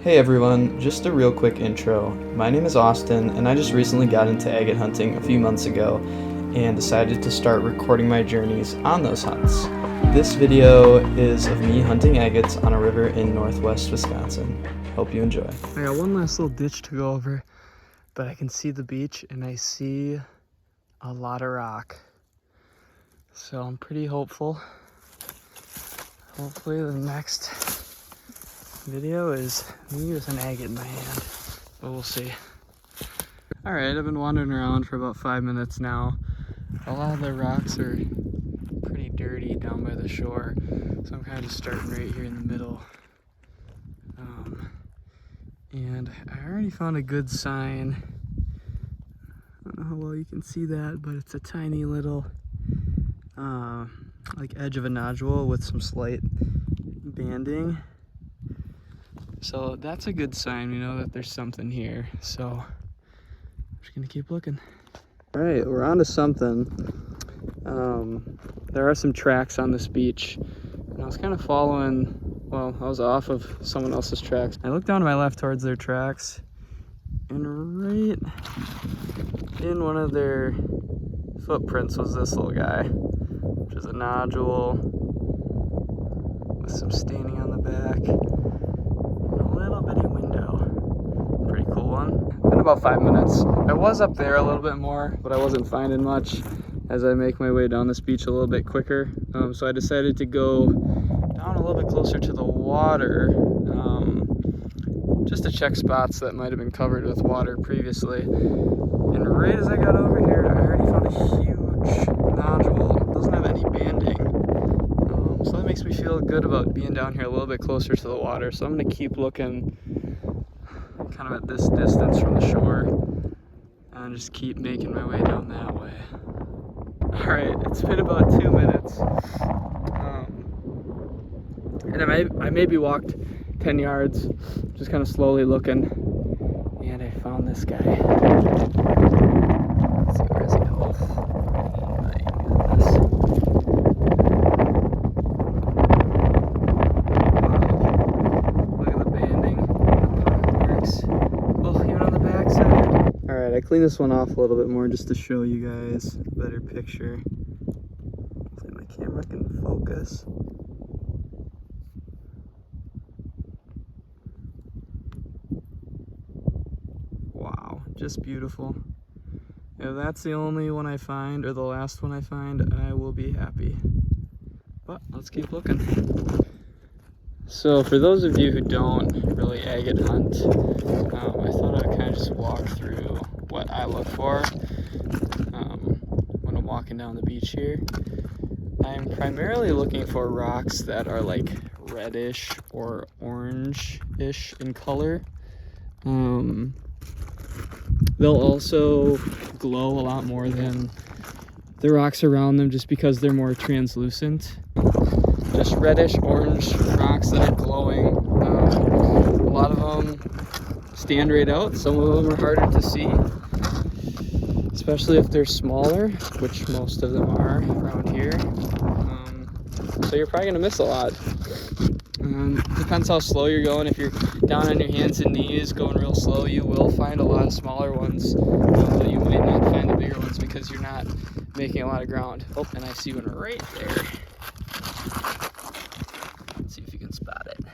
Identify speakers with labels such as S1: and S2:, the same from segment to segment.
S1: Hey everyone, just a real quick intro. My name is Austin and I just recently got into agate hunting a few months ago and decided to start recording my journeys on those hunts. This video is of me hunting agates on a river in northwest Wisconsin. Hope you enjoy. I got one last little ditch to go over, but I can see the beach and I see a lot of rock. So I'm pretty hopeful. Hopefully the next video is me with an agate in my hand, but we'll see. All right, I've been wandering around for about 5 minutes now. A lot of the rocks are pretty dirty down by the shore, so I'm kind of just starting right here in the middle. And I already found a good sign. I don't know how well you can see that, but it's a tiny little like edge of a nodule with some slight banding. So that's a good sign. We know that there's something here. So I'm just gonna keep looking. All right, we're onto something. There are some tracks on this beach, and I was kind of following, well, I was off of someone else's tracks. I looked down to my left towards their tracks, and right in one of their footprints was this little guy, which is a nodule with some staining on the back. Little bitty window. Pretty cool one. Been about 5 minutes. I was up there a little bit more, but I wasn't finding much as I make my way down this beach a little bit quicker. So I decided to go down a little bit closer to the water, just to check spots that might have been covered with water previously. And right as I got over here, I already found a huge nodule. It doesn't have any banding. So that makes me feel good about being down here a little bit closer to the water. So I'm gonna keep looking kind of at this distance from the shore and just keep making my way down that way. All right, it's been about 2 minutes. And I maybe walked 10 yards, just kind of slowly looking, and I found this guy. Let's see, where is he? I cleaned this one off a little bit more just to show you guys a better picture. Hopefully my camera can focus. Wow, just beautiful. If that's the only one I find, or the last one I find, I will be happy. But let's keep looking. So for those of you who don't really agate hunt, I thought I'd kind of just walk through what I look for when I'm walking down the beach here. I'm primarily looking for rocks that are like reddish or orange-ish in color. They'll also glow a lot more than the rocks around them just because they're more translucent. Just reddish orange rocks that are glowing. A lot of them stand right out. Some of them are harder to see, especially if they're smaller, which most of them are around here. So you're probably gonna miss a lot. Depends how slow you're going. If you're down on your hands and knees going real slow, you will find a lot of smaller ones, but you might not find the bigger ones because you're not making a lot of ground. Oh, and I see one right there. Let's see if you can spot it.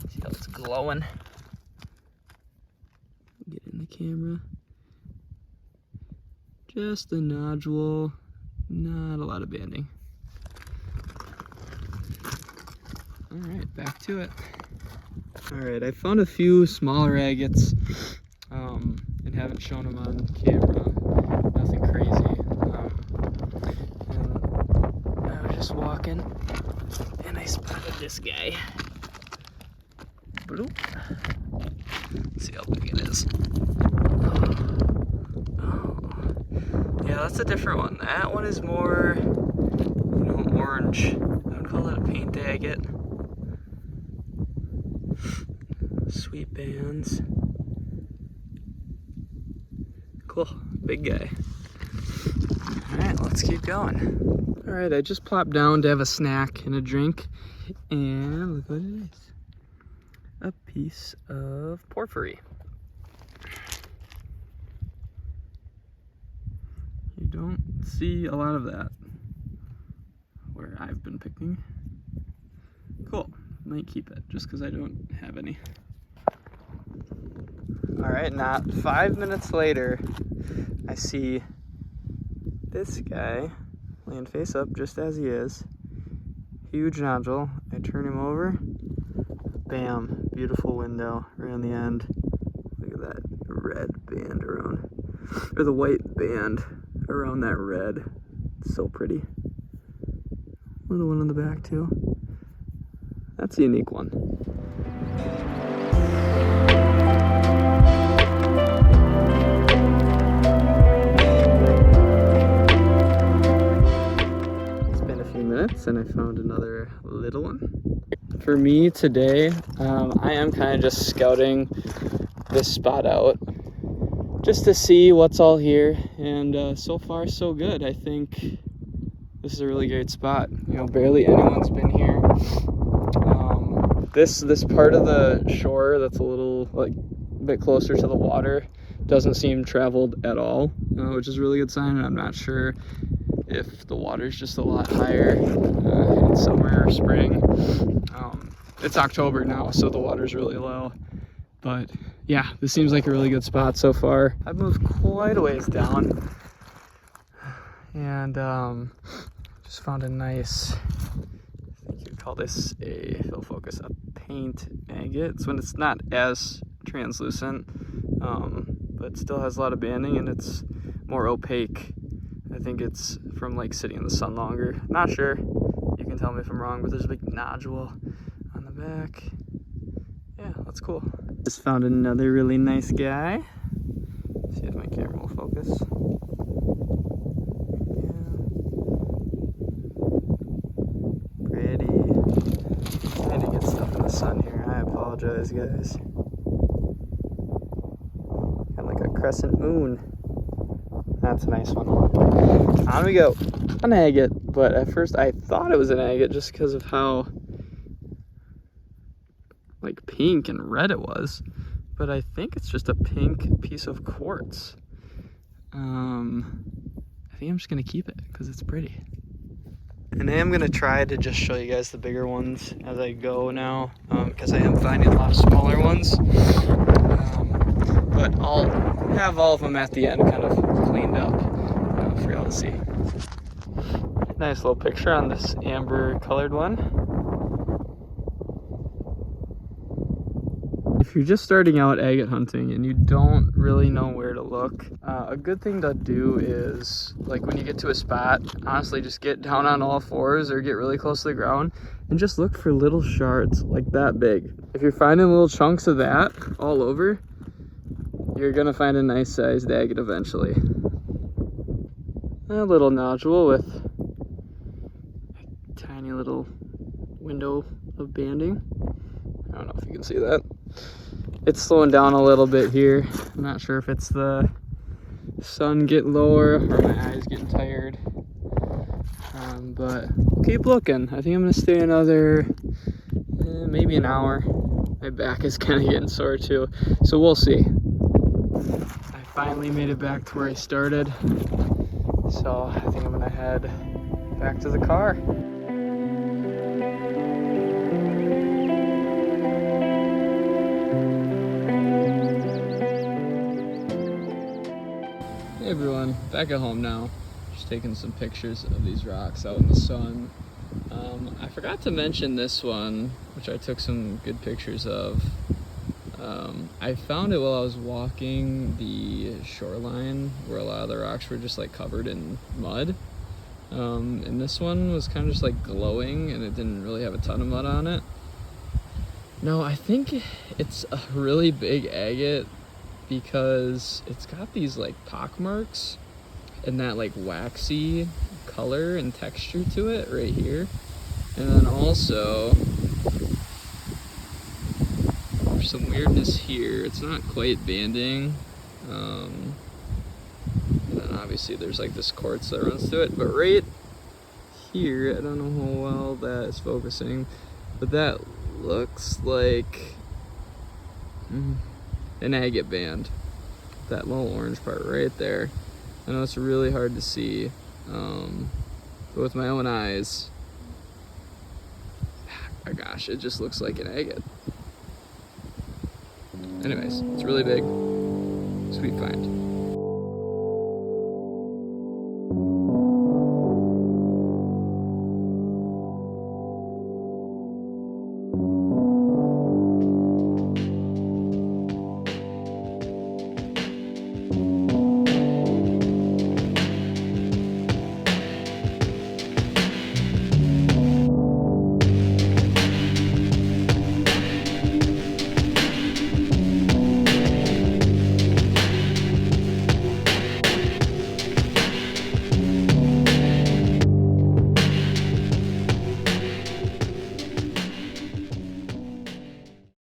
S1: See how it's glowing? Get in the camera. Just a nodule, not a lot of banding. All right, back to it. All right, I found a few smaller agates and haven't shown them on camera. Nothing crazy. And I was just walking and I spotted this guy. Bloop. Let's see how big it is. Yeah, that's a different one. That one is more, orange. I would call that a paint agate. Sweet bands. Cool, big guy. All right, let's keep going. All right, I just plopped down to have a snack and a drink, and look what it is. a piece of porphyry. You don't see a lot of that where I've been picking. Cool, might keep it just because I don't have any. All right, not 5 minutes later, I see this guy laying face up just as he is. Huge nodule. I turn him over. Bam, beautiful window right on the end. Look at that red band around, or the white band around that red. It's so pretty. Little one on the back too. That's a unique one. It's been a few minutes and I found another little one. For me today, I am kind of just scouting this spot out just to see what's all here, and so far so good. I think this is a really great spot. You know, barely anyone's been here. This part of the shore that's a little bit closer to the water doesn't seem traveled at all, which is a really good sign. I'm not sure if the water's just a lot higher in summer or spring. It's October now, so the water's really low. But yeah, this seems like a really good spot so far. I've moved quite a ways down and just found a nice, I think you'd call this it'll focus, a paint agate. It's when it's not as translucent, but it still has a lot of banding and it's more opaque. I think it's from like sitting in the sun longer. Not sure. You can tell me if I'm wrong, but there's a big nodule on the back. Yeah, that's cool. Just found another really nice guy. Let's see if my camera will focus. Yeah. Pretty. Trying to get stuff in the sun here. I apologize, guys. Got like a crescent moon. That's a nice one. On we go. An agate, but at first I thought it was an agate just because of how like pink and red it was, but I think it's just a pink piece of quartz. I think I'm just gonna keep it because it's pretty. And I am gonna try to just show you guys the bigger ones as I go now, because I am finding a lot of smaller ones. But I'll have all of them at the end kind of cleaned up for y'all to see. Nice little picture on this amber colored one. If you're just starting out agate hunting and you don't really know where to look, a good thing to do is, like when you get to a spot, honestly just get down on all fours or get really close to the ground and just look for little shards like that big. If you're finding little chunks of that all over, you're gonna find a nice sized agate eventually. A little nodule with a tiny little window of banding. I don't know if you can see that. It's slowing down a little bit here. I'm not sure if it's the sun getting lower or my eyes getting tired. But we'll keep looking. I think I'm gonna stay another maybe an hour. My back is kind of getting sore too, so we'll see. I finally made it back to where I started, so I think I'm gonna head back to the car. Hey everyone, back at home now. Just taking some pictures of these rocks out in the sun. I forgot to mention this one, which I took some good pictures of. I found it while I was walking the shoreline where a lot of the rocks were just like covered in mud. And this one was kind of just like glowing and it didn't really have a ton of mud on it. No, I think it's a really big agate because it's got these like pock marks and that like waxy color and texture to it right here. And then also there's some weirdness here. It's not quite banding. And then obviously there's like this quartz that runs through it, but right here, I don't know how well that is focusing, but that looks like an agate band. That little orange part right there. I know it's really hard to see, but with my own eyes, oh gosh, it just looks like an agate. Anyways, it's really big. Sweet find.